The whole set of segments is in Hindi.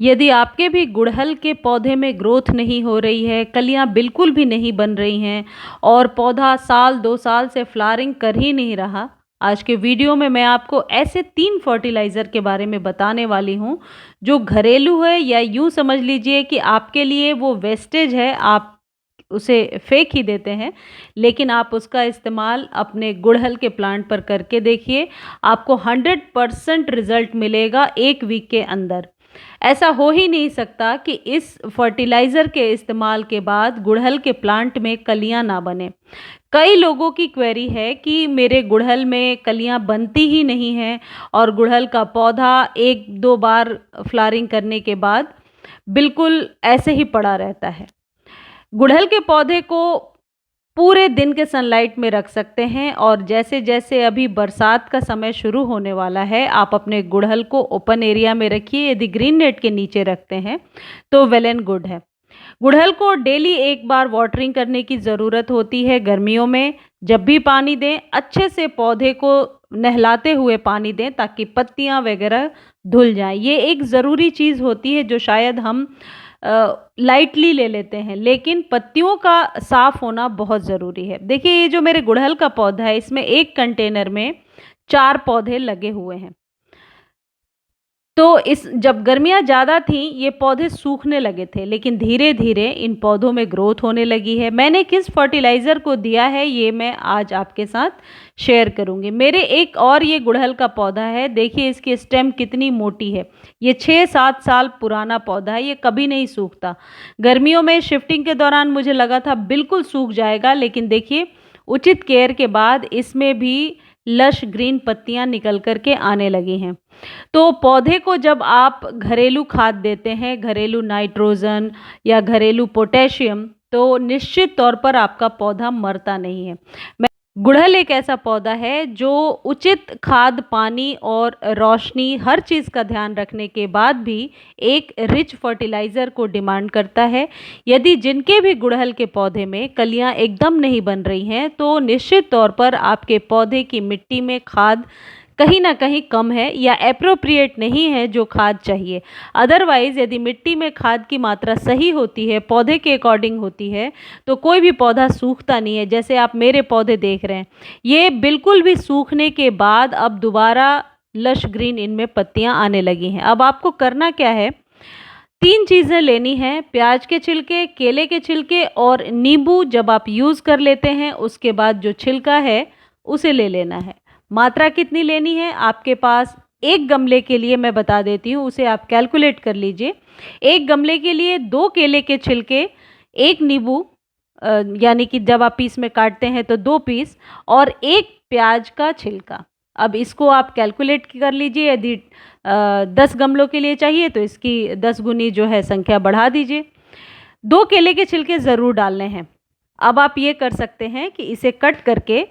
यदि आपके भी गुड़हल के पौधे में ग्रोथ नहीं हो रही है, कलियां बिल्कुल भी नहीं बन रही हैं और पौधा साल 2 साल से फ्लावरिंग कर ही नहीं रहा, आज के वीडियो में मैं आपको ऐसे 3 फर्टिलाइज़र के बारे में बताने वाली हूँ, जो घरेलू है या यूँ समझ लीजिए कि आपके लिए वो वेस्टेज है, आप उसे फेंक ही देते हैं, लेकिन आप उसका इस्तेमाल अपने गुड़हल के प्लांट पर करके देखिए, आपको 100% रिज़ल्ट मिलेगा 1 वीक के अंदर। ऐसा हो ही नहीं सकता कि इस फर्टिलाइज़र के इस्तेमाल के बाद गुड़हल के प्लांट में कलियां ना बने। कई लोगों की क्वेरी है कि मेरे गुड़हल में कलियां बनती ही नहीं हैं और गुड़हल का पौधा 1-2 बार फ्लावरिंग करने के बाद बिल्कुल ऐसे ही पड़ा रहता है। गुड़हल के पौधे को पूरे दिन के सनलाइट में रख सकते हैं और जैसे-जैसे अभी बरसात का समय शुरू होने वाला है, आप अपने गुड़हल को ओपन एरिया में रखिए। यदि ग्रीन नेट के नीचे रखते हैं, तो वेल एंड गुड है। गुड़हल को डेली 1 बार वाटरिंग करने की ज़रूरत होती है गर्मियों में। जब भी पानी दें, अच्छे से पौधे को नहलाते हुए पानी दें ताकि पत्तियाँ वगैरह धुल जाएँ। ये एक ज़रूरी चीज़ होती है जो शायद हम लाइटली ले लेते हैं, लेकिन पत्तियों का साफ़ होना बहुत ज़रूरी है। देखिए, ये जो मेरे गुड़हल का पौधा है, इसमें एक कंटेनर में 4 पौधे लगे हुए हैं। तो इस जब गर्मियाँ ज़्यादा थीं, ये पौधे सूखने लगे थे, लेकिन धीरे-धीरे इन पौधों में ग्रोथ होने लगी है। मैंने किस फर्टिलाइज़र को दिया है, ये मैं आज आपके साथ शेयर करूँगी। मेरे एक और ये गुड़हल का पौधा है, देखिए इसकी स्टेम कितनी मोटी है। ये 6-7 साल पुराना पौधा है, ये कभी नहीं सूखता। गर्मियों में शिफ्टिंग के दौरान मुझे लगा था बिल्कुल सूख जाएगा, लेकिन देखिए उचित केयर के बाद इसमें भी लश ग्रीन पत्तियाँ निकल कर के आने लगी हैं। तो पौधे को जब आप घरेलू खाद देते हैं, घरेलू नाइट्रोजन या घरेलू पोटेशियम, तो निश्चित तौर पर आपका पौधा मरता नहीं है। गुड़हल एक ऐसा पौधा है जो उचित खाद, पानी और रोशनी हर चीज़ का ध्यान रखने के बाद भी एक रिच फर्टिलाइज़र को डिमांड करता है। यदि जिनके भी गुड़हल के पौधे में कलियां एकदम नहीं बन रही हैं, तो निश्चित तौर पर आपके पौधे की मिट्टी में खाद कहीं ना कहीं कम है या एप्रोप्रिएट नहीं है जो खाद चाहिए। अदरवाइज़ यदि मिट्टी में खाद की मात्रा सही होती है, पौधे के अकॉर्डिंग होती है, तो कोई भी पौधा सूखता नहीं है। जैसे आप मेरे पौधे देख रहे हैं, ये बिल्कुल भी सूखने के बाद अब दोबारा लश ग्रीन इनमें पत्तियां आने लगी हैं। अब आपको करना क्या है, 3 चीज़ें लेनी हैं, प्याज के छिलके, केले के छिलके और नींबू। जब आप यूज़ कर लेते हैं, उसके बाद जो छिलका है उसे ले लेना है। मात्रा कितनी लेनी है, आपके पास एक गमले के लिए मैं बता देती हूँ, उसे आप कैलकुलेट कर लीजिए। एक गमले के लिए 2 केले के छिलके, 1 नींबू, यानी कि जब आप पीस में काटते हैं तो 2 पीस, और 1 प्याज का छिलका। अब इसको आप कैलकुलेट कर लीजिए। यदि 10 गमलों के लिए चाहिए तो इसकी 10 गुनी जो है संख्या बढ़ा दीजिए। 2 केले के छिलके ज़रूर डालने हैं। अब आप ये कर सकते हैं कि इसे कट करके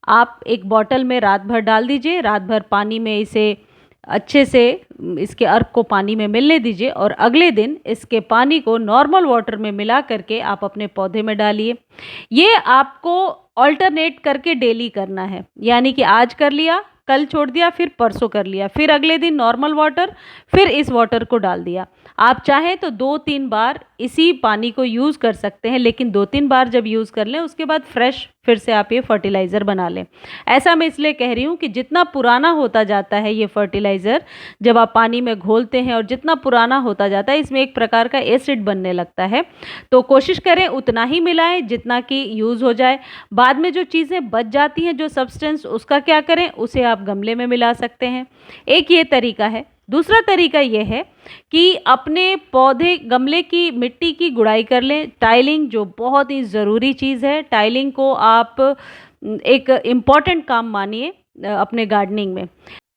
आप एक बॉटल में रात भर डाल दीजिए। रात भर पानी में इसे अच्छे से इसके अर्क को पानी में मिलने दीजिए और अगले दिन इसके पानी को नॉर्मल वाटर में मिला करके आप अपने पौधे में डालिए। ये आपको ऑल्टरनेट करके डेली करना है, यानी कि आज कर लिया, कल छोड़ दिया, फिर परसों कर लिया, फिर अगले दिन नॉर्मल वाटर, फिर इस वाटर को डाल दिया। आप चाहें तो 2-3 बार इसी पानी को यूज़ कर सकते हैं, लेकिन 2-3 बार जब यूज़ कर लें उसके बाद फ्रेश फिर से आप ये फर्टिलाइज़र बना लें। ऐसा मैं इसलिए कह रही हूँ कि जितना पुराना होता जाता है ये फर्टिलाइज़र, जब आप पानी में घोलते हैं और जितना पुराना होता जाता है, इसमें एक प्रकार का एसिड बनने लगता है। तो कोशिश करें उतना ही मिलाएं जितना कि यूज़ हो जाए। बाद में जो चीज़ें बच जाती हैं, जो सब्सटेंस, उसका क्या करें, उसे आप गमले में मिला सकते हैं। एक ये तरीका है। दूसरा तरीका ये है कि अपने पौधे, गमले की मिट्टी की गुड़ाई कर लें। टाइलिंग जो बहुत ही ज़रूरी चीज़ है, टाइलिंग को आप एक इम्पॉर्टेंट काम मानिए अपने गार्डनिंग में।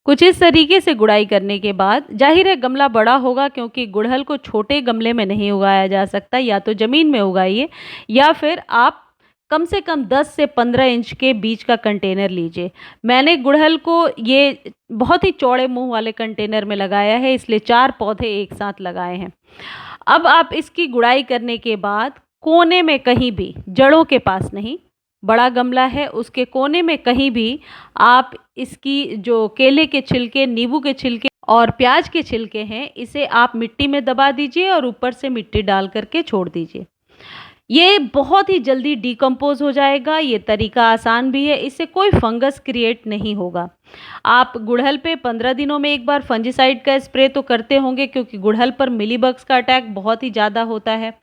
कुछ इस तरीके से गुड़ाई करने के बाद, जाहिर है गमला बड़ा होगा क्योंकि गुड़हल को छोटे गमले में नहीं उगाया जा सकता, या तो ज़मीन में उगाइए या फिर आप कम से कम 10 से 15 इंच के बीच का कंटेनर लीजिए। मैंने गुड़हल को ये बहुत ही चौड़े मुंह वाले कंटेनर में लगाया है, इसलिए 4 पौधे एक साथ लगाए हैं। अब आप इसकी गुड़ाई करने के बाद कोने में कहीं भी, जड़ों के पास नहीं, बड़ा गमला है उसके कोने में कहीं भी आप इसकी जो केले के छिलके, नींबू के छिलके और प्याज के छिलके हैं, इसे आप मिट्टी में दबा दीजिए और ऊपर से मिट्टी डाल करके छोड़ दीजिए। ये बहुत ही जल्दी डिकम्पोज़ हो जाएगा, ये तरीका आसान भी है, इससे कोई फंगस क्रिएट नहीं होगा। आप गुड़हल पे 15 दिनों में एक बार फंजीसाइड का स्प्रे तो करते होंगे, क्योंकि गुड़हल पर मिलीबग्स का अटैक बहुत ही ज़्यादा होता है।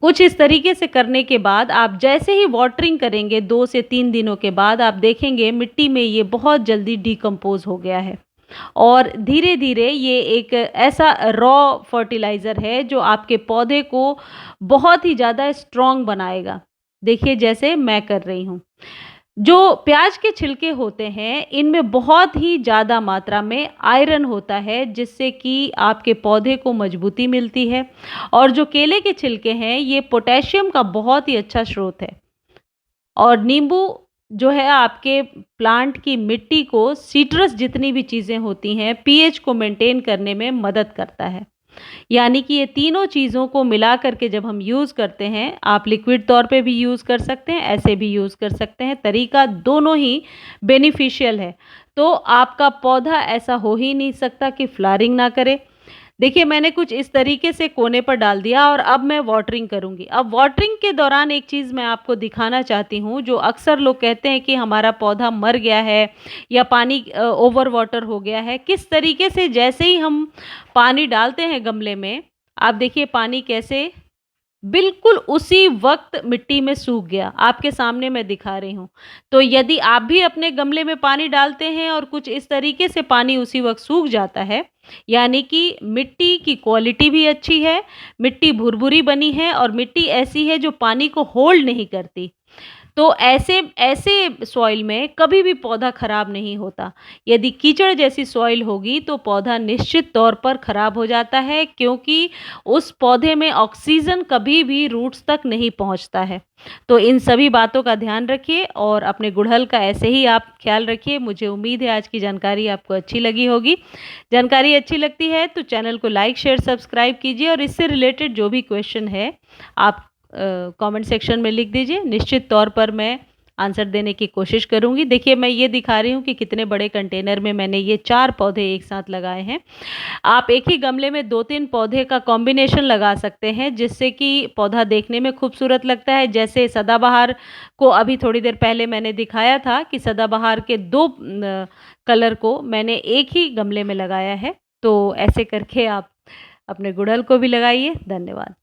कुछ इस तरीके से करने के बाद आप जैसे ही वाटरिंग करेंगे 2 से 3 दिनों के बाद आप देखेंगे मिट्टी में ये बहुत जल्दी डिकम्पोज़ हो गया है। और धीरे-धीरे ये एक ऐसा रॉ फर्टिलाइज़र है जो आपके पौधे को बहुत ही ज़्यादा स्ट्रॉन्ग बनाएगा। देखिए जैसे मैं कर रही हूँ। जो प्याज के छिलके होते हैं, इनमें बहुत ही ज़्यादा मात्रा में आयरन होता है, जिससे कि आपके पौधे को मजबूती मिलती है। और जो केले के छिलके हैं, ये पोटेशियम का बहुत ही अच्छा स्रोत है। और नींबू जो है आपके प्लांट की मिट्टी को सिट्रस जितनी भी चीज़ें होती हैं, पीएच को मेंटेन करने में मदद करता है। यानी कि ये तीनों चीज़ों को मिला कर के जब हम यूज़ करते हैं, आप लिक्विड तौर पे भी यूज़ कर सकते हैं, ऐसे भी यूज़ कर सकते हैं, तरीका दोनों ही बेनिफिशियल है। तो आपका पौधा ऐसा हो ही नहीं सकता कि फ्लावरिंग ना करे। देखिए मैंने कुछ इस तरीके से कोने पर डाल दिया और अब मैं वाटरिंग करूँगी। अब वाटरिंग के दौरान एक चीज़ मैं आपको दिखाना चाहती हूँ, जो अक्सर लोग कहते हैं कि हमारा पौधा मर गया है या पानी ओवर वाटर हो गया है। किस तरीके से जैसे ही हम पानी डालते हैं गमले में, आप देखिए पानी कैसे बिल्कुल उसी वक़्त मिट्टी में सूख गया, आपके सामने मैं दिखा रही हूँ। तो यदि आप भी अपने गमले में पानी डालते हैं और कुछ इस तरीके से पानी उसी वक़्त सूख जाता है, यानी कि मिट्टी की क्वालिटी भी अच्छी है, मिट्टी भुरभुरी बनी है और मिट्टी ऐसी है जो पानी को होल्ड नहीं करती। तो ऐसे ऐसे सॉइल में कभी भी पौधा खराब नहीं होता। यदि कीचड़ जैसी सॉइल होगी तो पौधा निश्चित तौर पर खराब हो जाता है, क्योंकि उस पौधे में ऑक्सीजन कभी भी रूट्स तक नहीं पहुंचता है। तो इन सभी बातों का ध्यान रखिए और अपने गुड़हल का ऐसे ही आप ख्याल रखिए। मुझे उम्मीद है आज की जानकारी आपको अच्छी लगी होगी। जानकारी अच्छी लगती है तो चैनल को लाइक, शेयर, सब्सक्राइब कीजिए और इससे रिलेटेड जो भी क्वेश्चन है आप कमेंट सेक्शन में लिख दीजिए। निश्चित तौर पर मैं आंसर देने की कोशिश करूंगी। देखिए मैं ये दिखा रही हूँ कि कितने बड़े कंटेनर में मैंने ये 4 पौधे एक साथ लगाए हैं। आप एक ही गमले में 2-3 पौधे का कॉम्बिनेशन लगा सकते हैं, जिससे कि पौधा देखने में खूबसूरत लगता है। जैसे सदाबहार को अभी थोड़ी देर पहले मैंने दिखाया था कि सदाबहार के 2 कलर को मैंने एक ही गमले में लगाया है। तो ऐसे करके आप अपने गुड़हल को भी लगाइए। धन्यवाद।